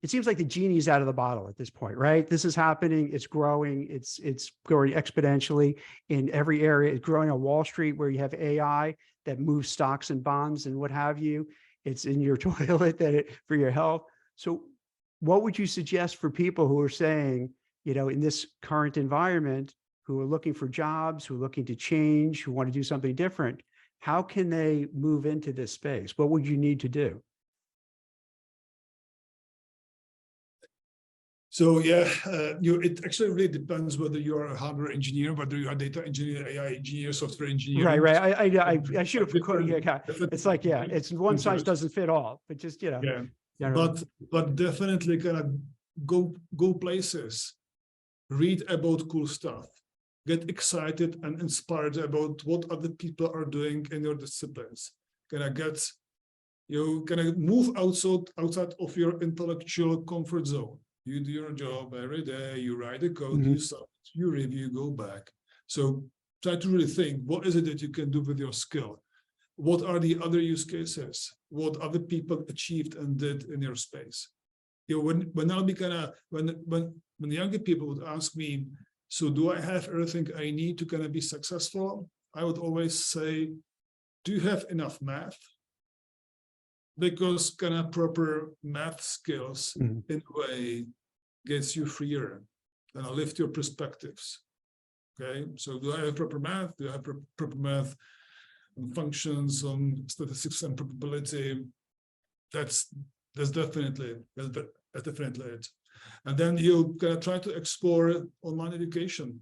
it seems like the genie's out of the bottle at this point, right? This is happening. It's growing. It's growing exponentially in every area. It's growing on Wall Street where you have AI that moves stocks and bonds and what have you. It's in your toilet for your health. So what would you suggest for people who are saying, in this current environment, who are looking for jobs, who are looking to change, who want to do something different? How can they move into this space? What would you need to do? So yeah, it actually really depends whether you're a hardware engineer, whether you're a data engineer, AI engineer, software engineer. Right. I should have. Yeah, it's like, yeah, it's one size doesn't fit all, but just yeah. Generally. But definitely gonna go places, read about cool stuff, get excited and inspired about what other people are doing in your disciplines. You move outside of your intellectual comfort zone. You do your job every day, you write the code, you submit, you review, go back. So try to really think, what is it that you can do with your skill? What are the other use cases? What other people achieved and did in your space? When I'll be when the younger people would ask me, so do I have everything I need to be successful? I would always say, do you have enough math? Because proper math skills in a way gets you freer and lift your perspectives. Okay, so do I have proper math? Do I have proper math on functions, on statistics and probability? That's definitely it. And then you try to explore online education.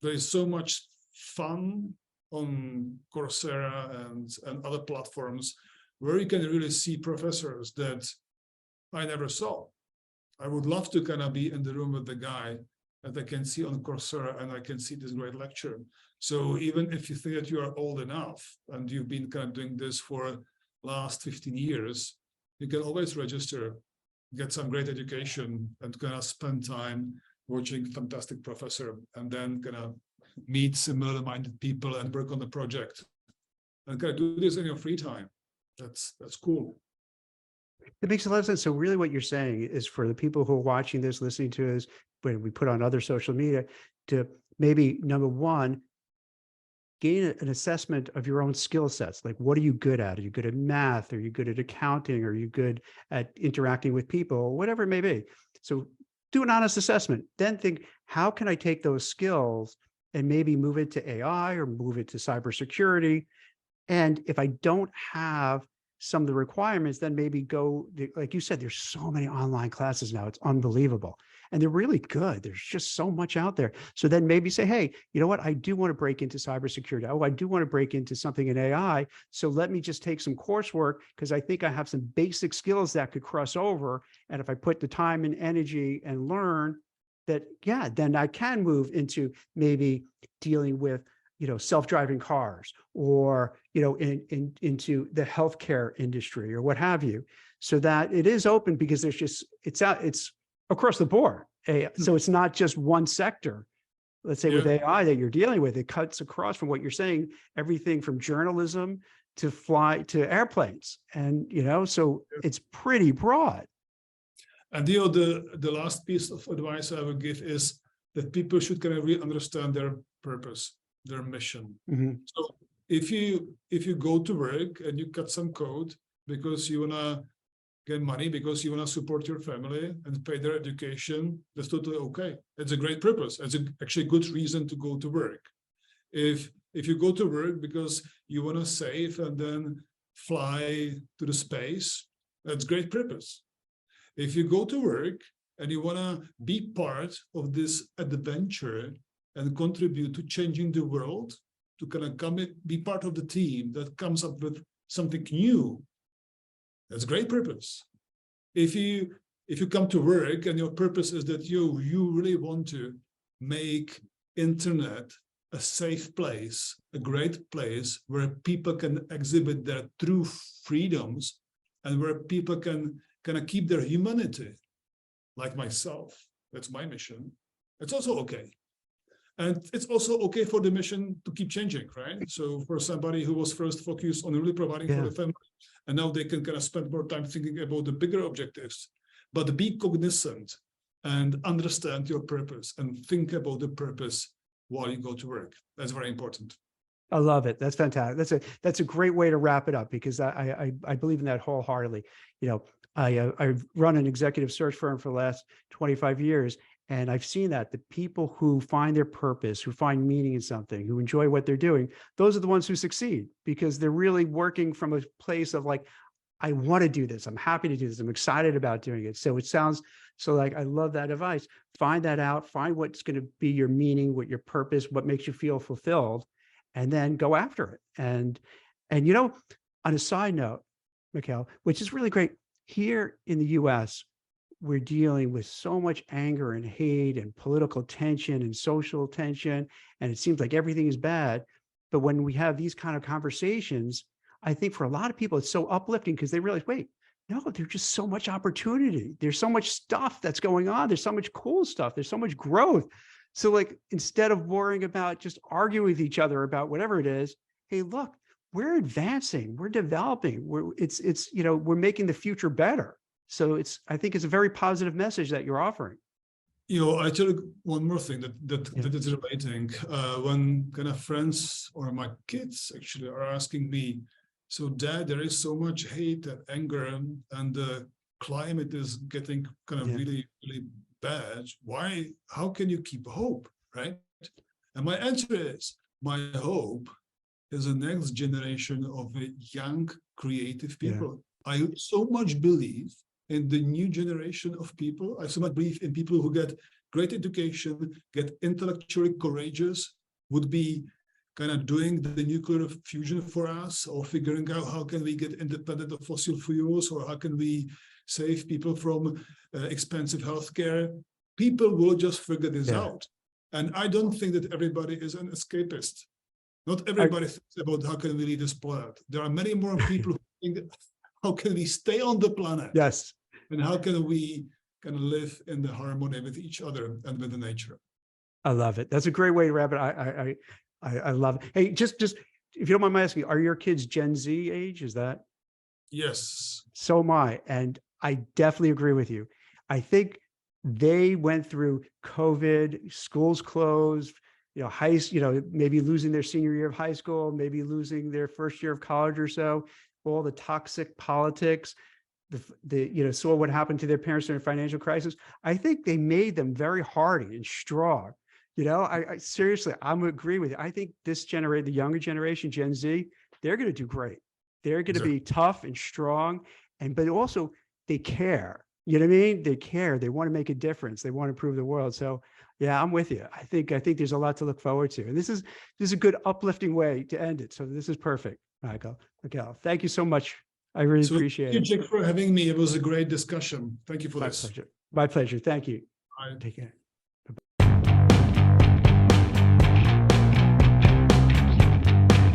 There is so much fun on Coursera and other platforms where you can really see professors that I never saw. I would love to be in the room with the guy that I can see on Coursera and I can see this great lecture. So even if you think that you are old enough and you've been doing this for last 15 years, you can always register, get some great education and spend time watching fantastic professor and then meet similar-minded people and work on the project and do this in your free time. That's cool. It makes a lot of sense. So really what you're saying is for the people who are watching this, listening to us, when we put on other social media, to maybe, number one, gain an assessment of your own skill sets. Like, what are you good at? Are you good at math? Are you good at accounting? Are you good at interacting with people? Whatever it may be. So do an honest assessment. Then think, how can I take those skills and maybe move it to AI or move it to cybersecurity? And if I don't have some of the requirements, then maybe go, like you said, there's so many online classes now, it's unbelievable. And they're really good. There's just so much out there. So then maybe say, hey, you know what? I do want to break into cybersecurity. Oh, I do want to break into something in AI. So let me just take some coursework because I think I have some basic skills that could cross over. And if I put the time and energy and learn that, yeah, then I can move into maybe dealing with self-driving cars or, into the healthcare industry or what have you, so that it is open because it's across the board. So it's not just one sector. Let's say with AI that you're dealing with, it cuts across from what you're saying, everything from journalism to airplanes. And, so it's pretty broad. And the last piece of advice I would give is that people should really understand their purpose, their mission. So if you go to work and you cut some code because you want to get money, because you want to support your family and pay their education, that's totally okay. It's a great purpose. It's actually a good reason to go to work. If you go to work because you want to save and then fly to the space, that's great purpose. If you go to work and you want to be part of this adventure and contribute to changing the world, to be part of the team that comes up with something new, that's great purpose. If you come to work and your purpose is that you really want to make internet a safe place, a great place where people can exhibit their true freedoms and where people can keep their humanity, like myself, that's my mission, it's also okay. And it's also okay for the mission to keep changing, right? So for somebody who was first focused on really providing for the family, and now they can spend more time thinking about the bigger objectives. but be cognizant and understand your purpose and think about the purpose while you go to work. That's very important. I love it. That's fantastic. That's a great way to wrap it up, because I believe in that wholeheartedly. You know, I've run an executive search firm for the last 25 years, and I've seen that the people who find their purpose, who find meaning in something, who enjoy what they're doing, those are the ones who succeed, because they're really working from a place of like, I want to do this. I'm happy to do this. I'm excited about doing it. So it sounds so like, I love that advice. Find that out, find what's going to be your meaning, what your purpose, what makes you feel fulfilled, and then go after it. And you know, on a side note, Michal, which is really great, here in the US, we're dealing with so much anger and hate and political tension and social tension, and it seems like everything is bad. But when we have these kind of conversations, I think for a lot of people, it's so uplifting, because they realize, wait, no, there's just so much opportunity. There's so much stuff that's going on. There's so much cool stuff. There's so much growth. So like, instead of worrying about just arguing with each other about whatever it is, hey, look, we're advancing, we're developing, it's, you know, we're making the future better. So I think it's a very positive message that you're offering. You know, I tell you one more thing that Yeah. is relating. When kind of friends or my kids actually are asking me, so Dad, there is so much hate and anger, and the climate is getting kind of really, really bad. Why? How can you keep hope, right? And my answer is, my hope is the next generation of young, creative people. I so much believe in the new generation of people. I so much believe in people who get great education, get intellectually courageous, would be kind of doing the nuclear fusion for us, or figuring out how can we get independent of fossil fuels, or how can we save people from expensive healthcare. People will just figure this out. And I don't think that everybody is an escapist. Not everybody thinks about how can we lead this planet. There are many more people who think, how can we stay on the planet? Yes. And how can we kind of live in the harmony with each other and with the nature? I love it. That's a great way to wrap it. I love it. Hey, just if you don't mind my asking, are your kids Gen Z age? Is that? Yes. So am I. And I definitely agree with you. I think they went through COVID, schools closed, you know, maybe losing their senior year of high school, maybe losing their first year of college or so, all the toxic politics, saw what happened to their parents during financial crisis. I think they made them very hardy and strong. You know, I seriously, I'm agree with you. I think this generation, the younger generation, Gen Z, they're going to do great. They're going to be tough and strong, but also they care. You know what I mean? They care. They want to make a difference. They want to improve the world. So yeah, I'm with you. I think there's a lot to look forward to. And this is a good uplifting way to end it. So this is perfect, Michal. Thank you so much. I really appreciate it. Thank you, Jack, for having me. It was a great discussion. Thank you for My this. pleasure. My pleasure. Thank you. Bye. Take care.